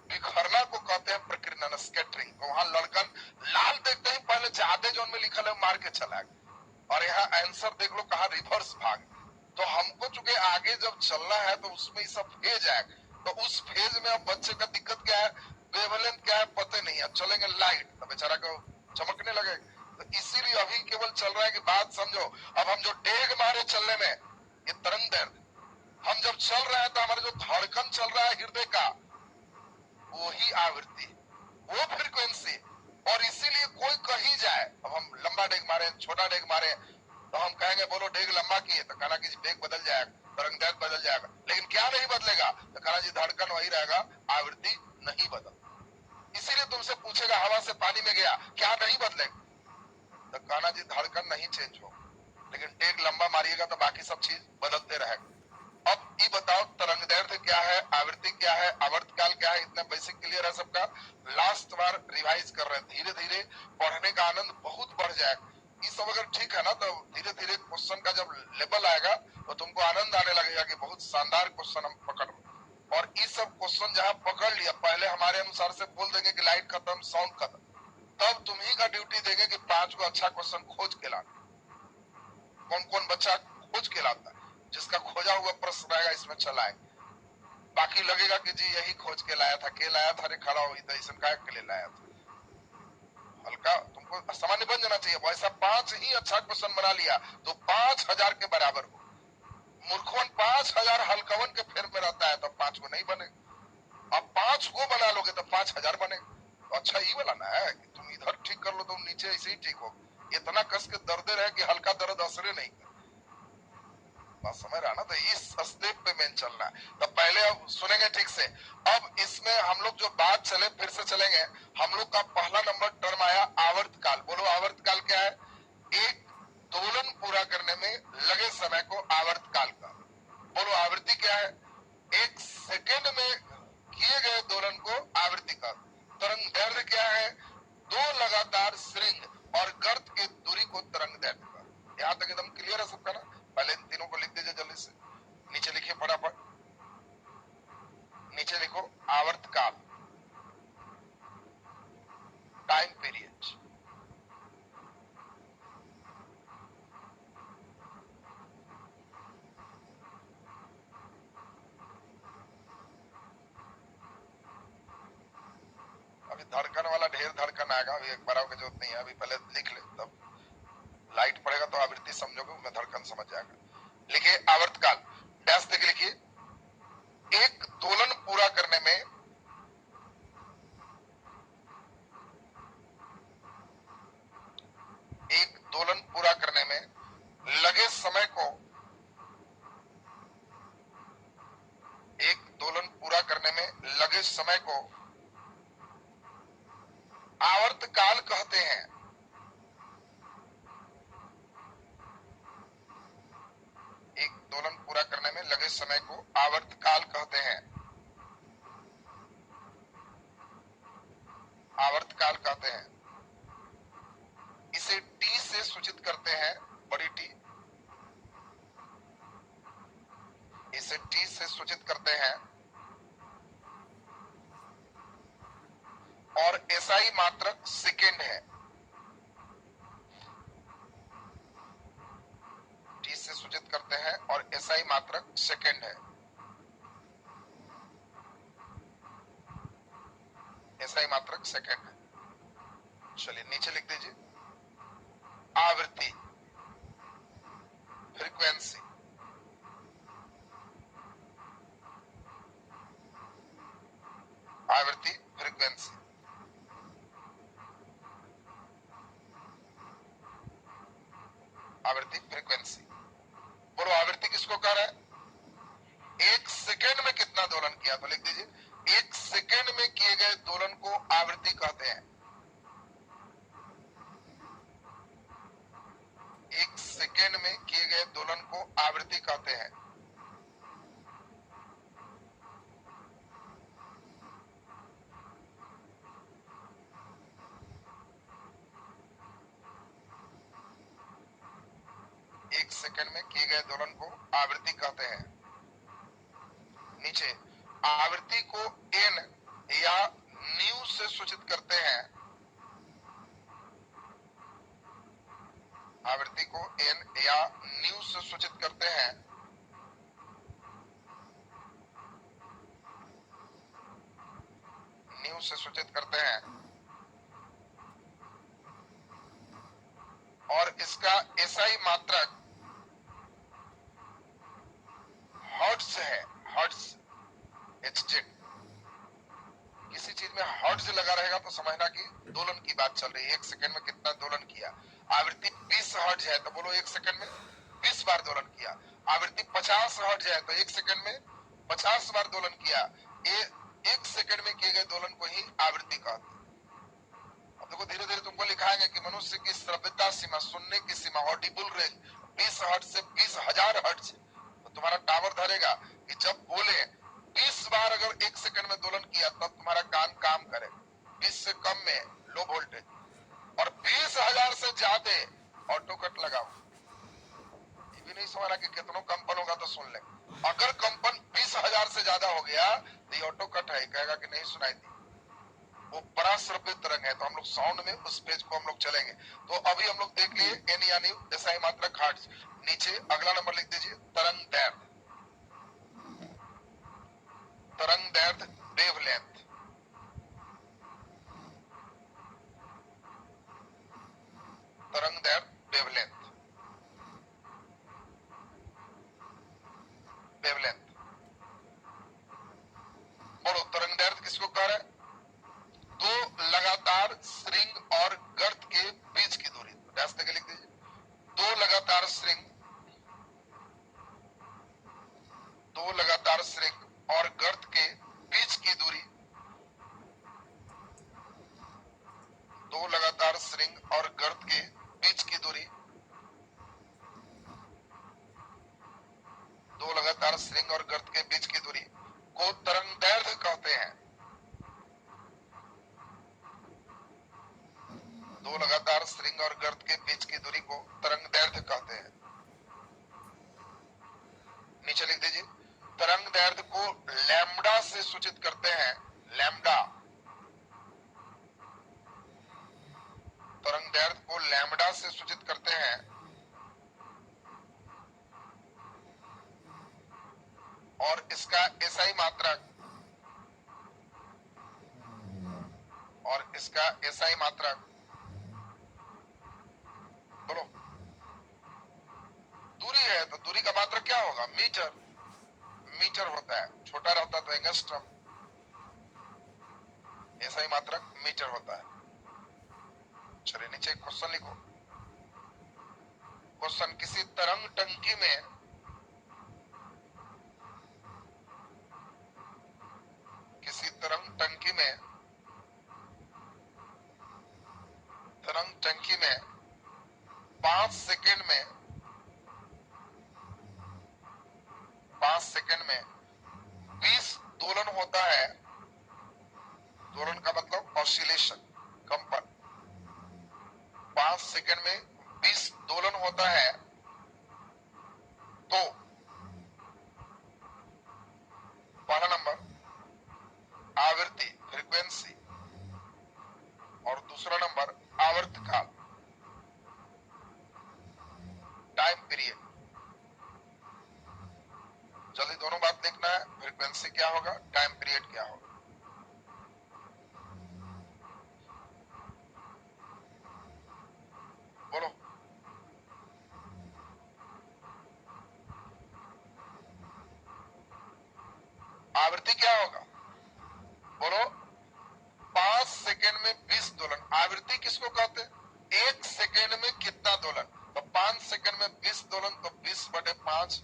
बिखरना को कहते हैं प्रकीर्णन, स्कैटरिंग। तो वहां लड़कन लाल देखते ही पहले ज्यादा जोन में लिखल है मार के चला गया, और यहाँ आंसर देख लो कहा रिवर्स भाग। तो हमको चूंकि आगे जब चलना है तो उसमें ये सब फेज है, तो उस फेज में अब बच्चे का दिक्कत क्या है, वेवलेंथ क्या है पता नहीं है, चलेंगे लाइट तो बेचारा को चमकने लगे। तो इसीलिए अभी केवल चल रहा है कि बात समझो। अब हम जो डेग मारे चलने में, ये तरंग दैर्ध्य, हम जब चल रहे हैं तो हमारा जो धड़कन चल रहा है हृदय का, वही आवृत्ति, वो फ्रीक्वेंसी। और इसीलिए कोई कहीं जाए, अब हम लंबा डेग मारे छोटा डेग मारे तो हम कहेंगे बोलो डेग लंबा किए, तो कहना कि डेग बदल जाएगा, तरंग दैर्ध्य बदल जाएगा, लेकिन क्या नहीं बदलेगा, तो कहना जी धड़कन वही रहेगा, आवृत्ति नहीं बदल। इसीलिए तुमसे पूछेगा हवा से पानी में गया क्या नहीं बदलेगा, तो कहना जी धड़कन नहीं चेंज हो, लेकिन डेग लंबा मारिएगा तो बाकी सब चीज बदलते रहेगा। अब ये बताओ तरंग दैर्ध्य क्या है, आवृत्ति क्या है, आवर्तकाल क्या है, इतना बेसिक क्लियर है सबका। लास्ट बार रिवाइज कर रहे हैं, धीरे धीरे पढ़ने का आनंद बहुत बढ़ जाएगा। ये सब अगर ठीक है ना तो धीरे धीरे क्वेश्चन का जब लेवल आएगा तो तुमको आनंद आने लगेगा कि बहुत शानदार क्वेश्चन हम पकड़ रहे। और ये सब क्वेश्चन जहां पकड़ लिया, पहले हमारे अनुसार से बोल देंगे कि लाइट खत्म साउंड खत्म, तब तुम्ही का ड्यूटी देंगे कि 5 को अच्छा क्वेश्चन खोज के लाना। कौन कौन बच्चा खोज के लाता है, जिसका खोजा हुआ प्रश्न रहेगा इसमें चलाए, बाकी लगेगा कि जी यही खोज के लाया था, के लाया था, अरे खड़ा हुई था इसमें काय के लिए लाया था। हल्का तुमको सामान्य बन जाना चाहिए। वैसा 5 ही अच्छा क्वेश्चन बना लिया तो 5000 के बराबर हो। मूर्खवन 5000 हल्कवन के फेर में रहता है तो 5 को नहीं बने। अब 5 को बना लोगे तो 5000 बने। तो अच्छा ये वाला ना है कि तुम इधर ठीक कर लो तो नीचे ऐसे ही ठीक हो, इतना कस के दर्द रहे कि हल्का दर्द असरे नहीं कर। बात समझ रहा ना, तो इस स्टेप पे मेन चलना है। तो पहले अब सुनेंगे ठीक से। अब इसमें हम लोग जो बात चले फिर से चलेंगे। हम लोग का पहला नंबर टर्म आया आवर्तकाल। बोलो आवर्तकाल क्या है, एक दोलन पूरा करने में लगे समय को आवर्तकाल का। बोलो आवृत्ति क्या है, एक सेकेंड में किए गए दोलन को आवृत्ति का। तरंग दैर्ध्य क्या है, दो लगातार श्रृंग और गर्त की दूरी को तरंग दैर्ध्य का। यहां तक एकदम क्लियर है सबका ना। पहले इन तीनों को लिख दीजिए जल्दी से, नीचे लिखिए फटाफट, नीचे लिखो आवर्तकाल, टाइम पीरियड। अभी धड़कन वाला ढेर धड़कन आएगा, अभी एक बार की जरूरत नहीं है, अभी पहले लिख ले, तब लाइट पड़ेगा तो आवृत्ति समझोगे, उनमें धड़कन समझ जाएगा। लिखिए आवर्तकाल, डैश देके लिखिए, एक दोलन पूरा करने में एक दोलन पूरा करने में लगे समय को, एक दोलन पूरा करने में लगे समय को आवर्तकाल कहते हैं। एक दोलन पूरा करने में लगे समय को आवर्तकाल कहते हैं, आवर्तकाल कहते हैं। इसे टी से सूचित करते हैं, बड़ी टी, इसे टी से सूचित करते हैं। और एसआई मात्रक सेकेंड है, टी से सूचित करते हैं और एसआई मात्रक सेकेंड है, एसआई मात्रक सेकेंड है। चलिए नीचे लिख दीजिए आवृत्ति, फ्रीक्वेंसी, आवृत्ति फ्रीक्वेंसी, आवृत्ति फ्रीक्वेंसी। बोलो आवृत्ति किसको कह रहा है, एक सेकेंड में कितना दोलन किया, तो लिख दीजिए एक सेकेंड में किए गए दोलन को आवृत्ति कहते हैं। एक सेकेंड में किए गए दोलन को आवृत्ति कहते हैं। एक सेकेंड में किए गए दोलन को आवृत्ति कहते हैं। नीचे आवृत्ति को एन या न्यू से सूचित करते हैं, आवृत्ति को एन या न्यू से सूचित करते हैं, न्यू से सूचित करते हैं, और इसका एसआई मात्रक हर्ट्ज है, हर्ट्ज, एचजेड। किसी चीज में हर्ट्ज लगा रहेगा तो समझना कि दोलन की बात चल रही है, एक सेकंड में कितना दोलन किया। आवृत्ति 20 हर्ट्ज है तो बोलो एक सेकंड में 20 बार दोलन किया। आवृत्ति 50 हर्ट्ज है तो एक सेकंड में 50 बार दोलन किया। एक सेकंड में किए गए दोलन को ही आवृत्ति कहते हैं। अब देखो धीरे धीरे तुमको लिखाएंगे कि मनुष्य की श्रव्यता सीमा, सुनने की सीमा, ऑडिबल रेंज 20 हर्ट्ज से 20,000 हर्ट्ज। तो तुम्हारा टावर धरेगा कि जब बोले 20 बार अगर एक सेकंड में दोलन किया तब तुम्हारा कान काम करे। 20 से कम में लो वोल्टेज, और 20,000 से ज्यादा ऑटो कट लगाओ। ये भी नहीं समझना कि कितनों कंपन होगा तो सुन ले। अगर कंपन 20,000 से ज्यादा हो गया तो ये ऑटो कट है, कहेगा कि नहीं सुनाई दी। वो बड़ा श्रव्य तरंग है, तो हम लोग साउंड में उस पेज को हम लोग चलेंगे। तो अभी हम लोग देख लिए एन यानी एसआई मात्रक हर्ट्ज। नीचे अगला नंबर लिख दीजिए तरंग दैर्घ्य, तरंग दैर्घ्य वेवलेंथ, तरंग दैर्घ्य वेवलेंथ, वेवलेंथ। बोलो तरंग दैर्घ्य किसको कह रहे हैं? दो लगातार श्रृंग और गर्त के बीच की दूरी, डैश देके लिख दीजिए दो लगातार श्रृंग, दो लगातार श्रृंग और गर्त के बीच की दूरी, दो लगातार श्रृंग और गर्त के बीच की दूरी, दो लगातार श्रृंग और गर्त के बीच की दूरी को तरंग दैर्घ्य कहते हैं। दो लगातार श्रृंग और गर्त के बीच की दूरी को तरंग दैर्घ्य कहते हैं। नीचे लिख दीजिए तरंग दैर्घ्य को लैम्बडा से सूचित करते हैं, लैम्बडा। तरंग दैर्घ्य को लैम्बडा से सूचित करते हैं, और इसका एसआई मात्रक, और इसका एसआई मात्रक, बोलो दूरी है तो दूरी का मात्रक क्या होगा? मीटर, मीटर होता है। छोटा रहता तो एंगस्ट्रम, एसआई मात्रक मीटर होता है। चलिए नीचे क्वेश्चन लिखो। क्वेश्चन, किसी तरंग टंकी में तरंग टंकी में 5 सेकेंड में 20 दोलन होता है। दोलन का मतलब ऑसिलेशन, कंपन। 5 सेकेंड में 20 दोलन होता है तो पहला नंबर आवृत्ति, फ्रीक्वेंसी, और दूसरा नंबर आवर्तकाल, टाइम पीरियड। जल्दी दोनों बात देखना है, फ्रीक्वेंसी क्या होगा, टाइम पीरियड क्या होगा। बोलो आवृत्ति क्या होगा? बोलो 5 सेकेंड में 20 दोलन। आवृत्ति किसको कहते हैं? एक सेकेंड में कितना दोलन? तो 5 सेकेंड में 20 दोलन, तो 20/5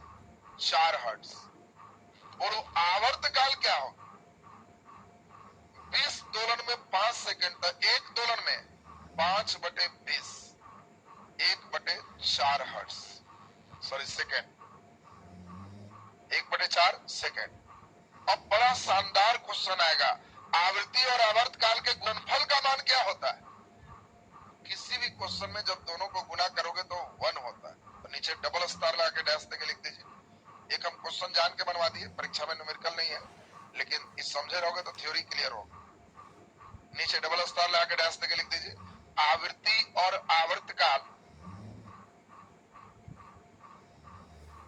4 हर्ट्ज। बोलो आवर्तकाल क्या होगा? 20 दोलन में 5 सेकेंड, तो एक दोलन में 5/20, 1/4 हर्ट्ज, सॉरी सेकेंड, 1/4 सेकेंड। अब बड़ा शानदार क्वेश्चन आएगा, आवृत्ति और आवर्तकाल के गुणनफल का मान क्या होता है? किसी भी क्वेश्चन में जब दोनों को गुना करोगे तो 1 होता है। तो नीचे डबल स्टार लगा के डैश देके लिख दीजिए। एक हम क्वेश्चन जान के बनवा दिए, परीक्षा में न्यूमेरिकल नहीं है, लेकिन इस समझे रहोगे तो थ्योरी क्लियर होगा। नीचे डबल स्टार लगा के डैश देके लिख दीजिए। आवृत्ति और आवर्तकाल,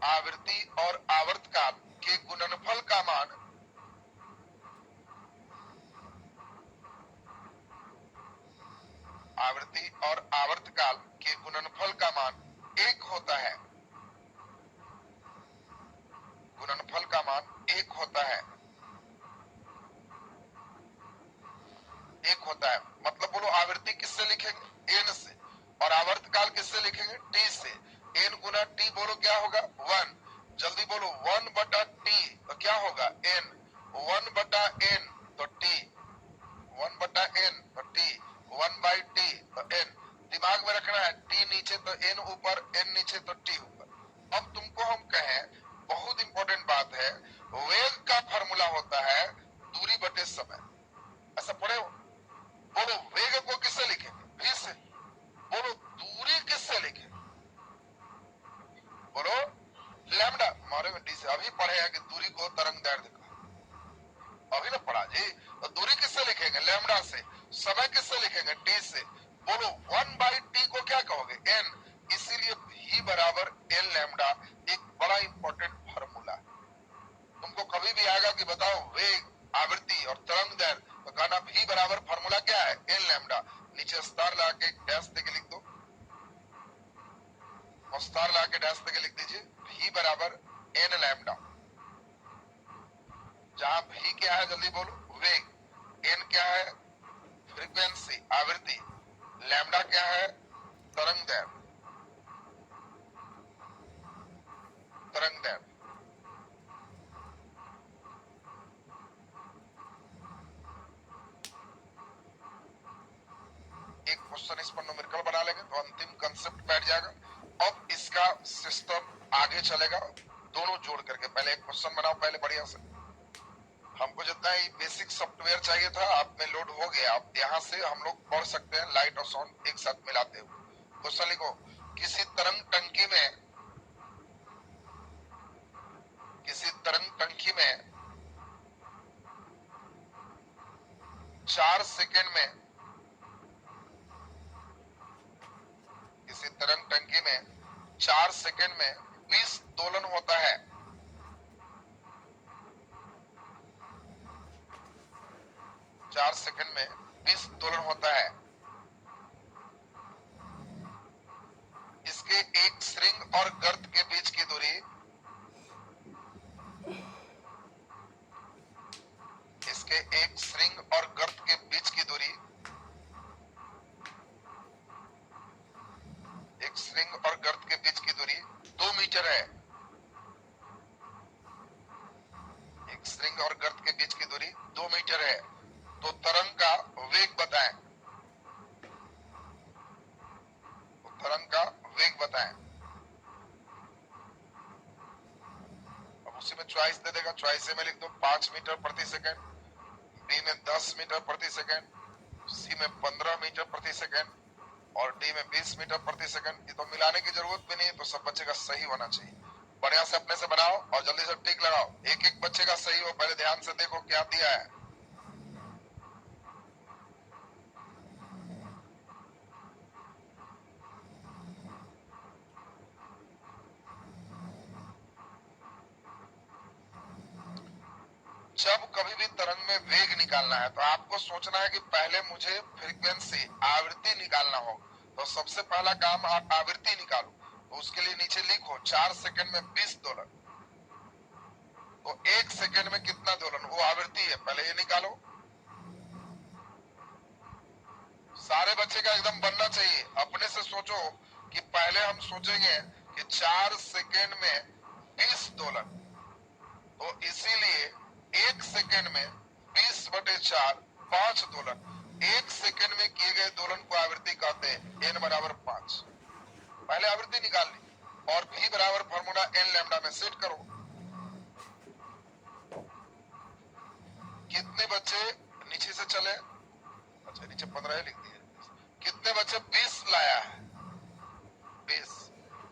आवृत्ति और आवर्तकाल के गुणनफल का मान आवृत्ति और आवर्तकाल के गुणनफल का मान 1 होता है। गुणनफल का मान 1 होता है। 1 होता है मतलब बोलो आवृत्ति किससे लिखेंगे? n से। और आवर्तकाल किससे लिखेंगे? t से। n गुना t बोलो क्या होगा? 1। जल्दी बोलो 1 बटा t तो क्या होगा? n। 1 बटा n तो t, 1 बटा n तो t, 1 बाई t तो n। दिमाग में रखना है t नीचे तो n ऊपर, n नीचे तो t ऊपर। अब तुमको हम कहें, बहुत इंपॉर्टेंट बात है, वेग का फॉर्मूला होता है दूरी बटे समय। ऐसा पढ़े हो? बोलो वेग को किससे लिखेंगे? v से। बोलो दूरी किससे लिखेंगे? बोलो लैम्डा। मारे में डी से। अभी पढ़े हैं कि दूरी को तरंग दैर्ध्य का, अभी ना पढ़ा जी। तो दूरी किससे लिखेंगे? लैम्डा से। समय किससे लिखेंगे? टी से। बोलो 1 बाई टी को क्या कहोगे? n। इसीलिए v बराबर n लैम्डा एक बड़ा इंपॉर्टेंट फार्मूला। तुमको कभी भी आएगा कि बताओ वेग, आवृत्ति और तरंग दैर्ध्य, तो कहना v बराबर फार्मूला क्या है? n lambda. नीचे स्टार लगा के डैश देके लिख दो, और स्टार लगा के डैश देके लिख दीजिए v बराबर n लैम्डा। जहां v क्या है जल्दी बोलो? वेग। n क्या है? फ्रीक्वेंसी, आवृत्ति। लैम्डा क्या है? तरंग दैर्ध्य, तरंग दैर्ध्य। एक क्वेश्चन इस पर न्यूमेरिकल बना लेंगे तो अंतिम कंसेप्ट बैठ जाएगा। अब इसका सिस्टम आगे चलेगा दोनों जोड़ करके। पहले एक क्वेश्चन बनाओ पहले बढ़िया से। हमको जितना ही बेसिक सॉफ्टवेयर चाहिए था आप में लोड हो गया। अब यहाँ से हम लोग पढ़ सकते हैं लाइट और साउंड एक साथ मिलाते हुए। क्वेश्चन लिखो, किसी तरंग टंकी में, किसी तरंग टंकी में 4 सेकेंड में, किसी तरंग टंकी में 4 सेकेंड में 20 दोलन होता है। 4 सेकेंड में 20 दोलन होता है। इसके एक श्रृंग और गर्त के बीच की दूरी, इसके एक श्रृंग और गर्त के बीच की दूरी, एक श्रृंग और गर्त के बीच की दूरी 2 मीटर है। एक श्रृंग और गर्त के बीच की दूरी 2 मीटर है। तो तरंग का वेग बताएं। तो तरंग का वेग बताएं। अब उसी में चॉइस दे देगा। चॉइस में लिख दो 5 मीटर प्रति सेकेंड, बी में 10 मीटर प्रति सेकेंड, सी में 15 मीटर प्रति सेकेंड और डी में 20 मीटर प्रति सेकेंड। ये तो मिलाने की जरूरत भी नहीं है, तो सब बच्चे का सही होना चाहिए। बढ़िया से अपने से बनाओ और जल्दी से टिक लगाओ। एक एक बच्चे का सही हो, पहले ध्यान से देखो क्या दिया है। जब कभी भी तरंग में वेग निकालना है तो आपको सोचना है कि पहले मुझे फ्रीक्वेंसी, आवृत्ति निकालना हो। तो सबसे पहला काम आप आवृत्ति निकालो। तो उसके लिए नीचे लिखो 4 सेकंड में 20 दोलन। तो 1 सेकंड में कितना दोलन? वो आवृत्ति है, पहले ये निकालो। सारे बच्चे का एकदम बनना चाहिए। अपने से सोचो कि पहले हम सोचेंगे कि 4 सेकंड में 20 दोलन, तो इसीलिए 1 सेकंड में 20 बटे 4, 5 दोलन। 1 सेकंड में किए गए दोलन को आवृत्ति कहते हैं। n बराबर 5। पहले आवृत्ति निकाल ली और v बराबर फॉर्मूला n लैम्डा में सेट करो। कितने बच्चे नीचे से चले? अच्छा नीचे 15 लिख दिए। कितने बच्चे 20 लाया है? 20।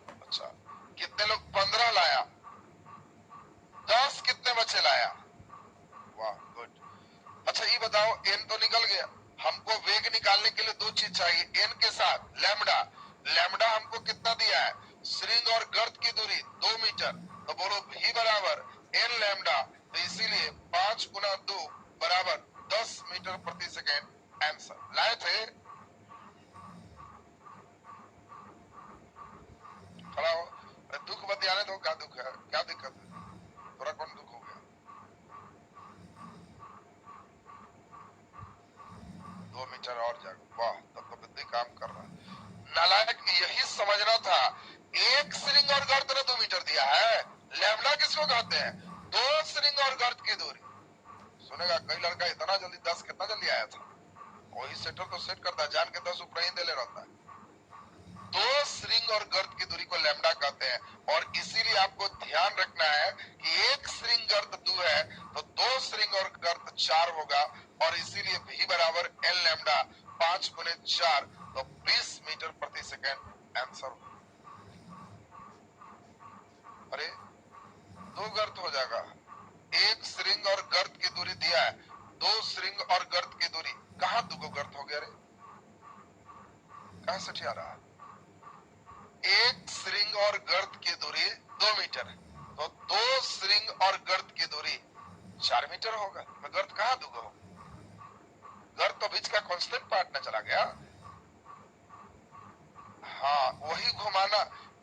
अच्छा कितने लोग 15 लाया? 10 कितने बच्चे लाया? वाह गुड। अच्छा ये बताओ n तो निकल गया, हमको वेग निकालने के लिए दो चीज चाहिए, एन के साथ लैम्डा। लैम्डा हमको कितना दिया है, श्रृंग और गर्त की दूरी 2 मीटर, तो बोलो भी बराबर एन लैम्डा, तो इसीलिए 5 गुना 2 बराबर 10 मीटर प्रति सेकेंड आंसर लाए थे। खड़ा हो, दुख बतियाने दो, क्या दुख है, क्या दिक्कत है, थोड़ा कौन दुख हो गया, 2 मीटर और जाओ, वाह तब तो बुद्धि काम कर रहा है। नालायक, यही समझना था, एक श्रृंग और गर्त ने 2 मीटर दिया है, लैम्डा किसको कहते हैं, 2 श्रृंग और गर्त की दूरी। सुनेगा कई लड़का इतना जल्दी 10 कितना जल्दी आया था, वही सेटर तो सेट करता है, जान के 10 ऊपर ही दे ले रहता है। 2 श्रृंग और गर्त की दूरी को लैम्डा कहते हैं, और इसीलिए आपको ध्यान रखना है कि एक श्रृंग गर्त 2 है तो 2 श्रृंग और गर्त 4 होगा, और इसीलिए भी बराबर एल लैम्डा 5 गुने 4 तो 20 मीटर प्रति सेकेंड आंसर। अरे 2 गर्त हो जाएगा, एक श्रृंग और गर्त की दूरी दिया है, 2 श्रृंग और गर्त की दूरी, कहां 2 गर्त हो गया रे, कहां से ठिया रहा, एक श्रृंग और गर्त की दूरी 2 मीटर है, तो 2 श्रृंग और गर्त की दूरी 4 मीटर होगा, मैं गर्त कहां दूंगा, गर्त तो बीच का कांस्टेंट पार्ट में चला गया। हाँ वही घुमाना,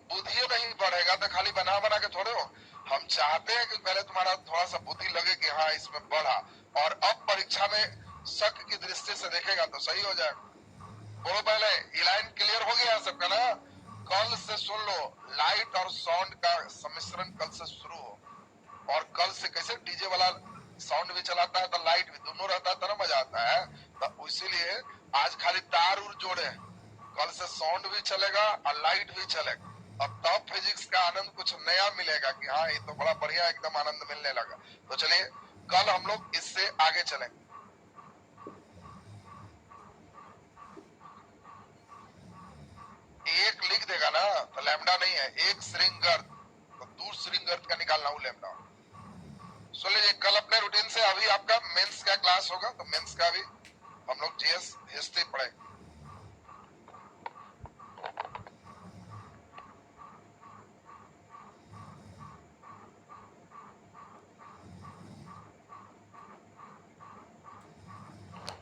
बुद्धि नहीं बढ़ेगा तो खाली बना बना के थोड़े हो, हम चाहते हैं कि पहले तुम्हारा थोड़ा सा बुद्धि लगे कि हाँ इसमें बढ़ा, और अब परीक्षा में शक की दृष्टि से देखेगा तो सही हो जाएगा। बोलो पहले, ये लाइन क्लियर हो गया सबका ना, कल से सुन लो, लाइट और साउंड का सम्मिश्रण कल से शुरू हो, और कल से कैसे डीजे वाला साउंड भी चलाता है तो लाइट भी, दोनों रहता है तो ना मजा आता है, तो इसीलिए आज खाली तार उर जोड़े, कल से साउंड भी चलेगा और लाइट भी चलेगा, अब तब फिजिक्स का आनंद कुछ नया मिलेगा कि हाँ ये तो बड़ा बढ़िया एकदम आनंद मिलने लगा। तो चलिए कल हम लोग इससे आगे चलेंगे। एक लिख देगा ना तो लैम्डा नहीं है, एक श्रृंग गर्त, तो 2 श्रृंग गर्त का निकालना वो लैम्डा। सुन लीजिए कल अपने रूटीन से, अभी आपका मेंस का क्लास होगा तो मेंस का भी हम लोग जीएस हिस्ट्री पढ़ेंगे।